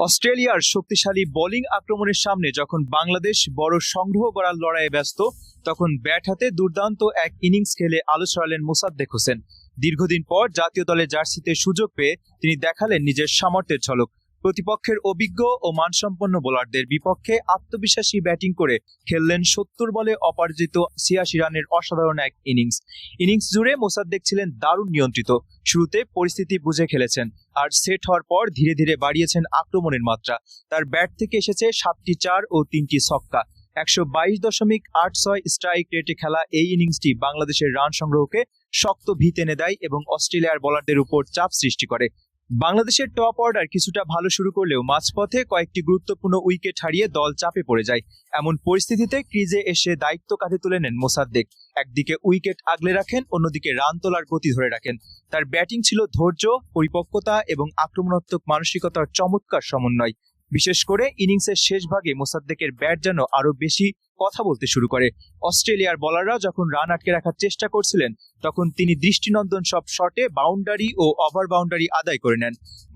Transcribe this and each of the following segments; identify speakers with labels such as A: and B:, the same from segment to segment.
A: অস্ট্রেলিয়ার শক্তিশালী বোলিং আক্রমণের সামনে যখন বাংলাদেশ বড় সংগ্রহ করার লড়াইয়ে ব্যস্ত, তখন ব্যাট হাতে দুর্দান্ত এক ইনিংস খেলে আলো ছড়ালেন মোসাদ্দেক হোসেন। দীর্ঘদিন পর জাতীয় দলের জার্সিতে সুযোগ পেয়ে তিনি দেখালেন নিজের সামর্থ্যের ঝলক। প্রতিপক্ষের অভিজ্ঞ ও মানসম্পন্ন বোলারদের বিপক্ষে আত্মবিশ্বাসী ব্যাটিং করে খেললেন ৭০ বলে অপরাজিত ৮৬ রানের অসাধারণ এক ইনিংস জুড়ে মোসাদ্দেক ছিলেন দারুণ নিয়ন্ত্রিত। শুরুতে পরিস্থিতি বুঝে খেলেছেন, আর সেট হওয়ার পর ধীরে ধীরে বাড়িয়েছেন আক্রমণের মাত্রা। তার ব্যাট থেকে এসেছে ৭টি ৪ ও ৩টি ছক্কা। ১২২.৮৬ স্ট্রাইক রেটে খেলা এই ইনিংসটি বাংলাদেশের রান সংগ্রহকে শক্ত ভিত এনে দেয় এবং অস্ট্রেলিয়ার বোলারদের উপর চাপ সৃষ্টি করে। বাংলাদেশের টপ অর্ডার কিছুটা ভালো শুরু করলেও মাঝপথে কয়েকটি গুরুত্বপূর্ণ উইকেট হারিয়ে দল চাপে পড়ে যায়। এমন পরিস্থিতিতে ক্রিজে এসে দায়িত্ব কাঁধে তুলে নেন মোসাদ্দেক। একদিকে উইকেট আগলে রাখেন, অন্যদিকে রান তোলার গতি ধরে রাখেন। তার ব্যাটিং ছিল ধৈর্য, পরিপক্কতা এবং আক্রমণাত্মক মানসিকতার চমৎকার সমন্বয়। বিশেষ করে ইনিংসের শেষ ভাগে মোসাদ্দেকের ব্যাট যেন আরো বেশি কথা বলতে শুরু করে। অস্ট্রেলিয়ার বোলাররা যখন রান আটকে রাখার চেষ্টা করছিলেন, তখন তিনি দৃষ্টিনন্দন সব শটে বাউন্ডারি ও ওভার বাউন্ডারি আদায় করে নেন।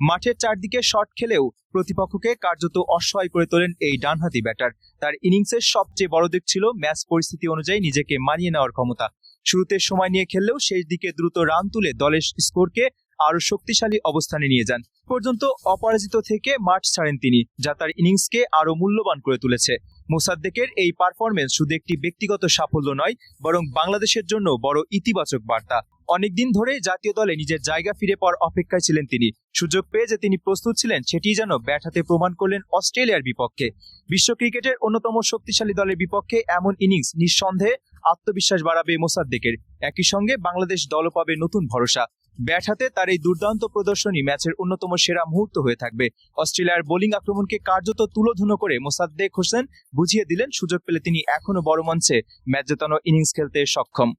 A: মাঠের চারদিকে শট খেলেও প্রতিপক্ষকে কার্যত অসহায় করে তোলেন এই ডানহাতি ব্যাটার। তার ইনিংসের সবচেয়ে বড় দিক ছিল ম্যাচ পরিস্থিতি অনুযায়ী নিজেকে মানিয়ে নেওয়ার ক্ষমতা। শুরুতে সময় নিয়ে খেললেও শেষ দিকে দ্রুত রান তুলে দলের স্কোরকে আরো শক্তিশালী অবস্থানে নিয়ে যান। পর্যন্ত অপরাজিত থেকে মাঠ ছাড়েন তিনি, যা তার ইনিংসকে আরো মূল্যবান করে তুলেছে। মোসাদ্দেকের এই পারফরমেন্স শুধু একটি ব্যক্তিগত সাফল্য নয়, বরং বাংলাদেশের জন্য বড় ইতিবাচক বার্তা। অনেকদিন ধরে জাতীয় দলে নিজের জায়গা ফিরে পাওয়ার অপেক্ষায় ছিলেন তিনি। সুযোগ পেয়ে যে তিনি প্রস্তুত ছিলেন, সেটি যেন ব্যাট হাতে প্রমাণ করলেন অস্ট্রেলিয়ার বিপক্ষে। বিশ্ব ক্রিকেটের অন্যতম শক্তিশালী দলের বিপক্ষে এমন ইনিংস নিঃসন্দেহে আত্মবিশ্বাস বাড়াবে মোসাদ্দেকের। একই সঙ্গে বাংলাদেশ দলও পাবে নতুন ভরসা। ব্যাট হাতে তার এই দুর্দান্ত প্রদর্শনী ম্যাচের অন্যতম সেরা মুহূর্ত হয়ে থাকবে। অস্ট্রেলিয়ার বোলিং আক্রমণকে কার্যত তুলোধুনো করে মোসাদ্দেক হোসেন বুঝিয়ে দিলেন, সুযোগ পেলে তিনি এখনো বড় মঞ্চে ম্যাচ জেতানো ইনিংস খেলতে সক্ষম।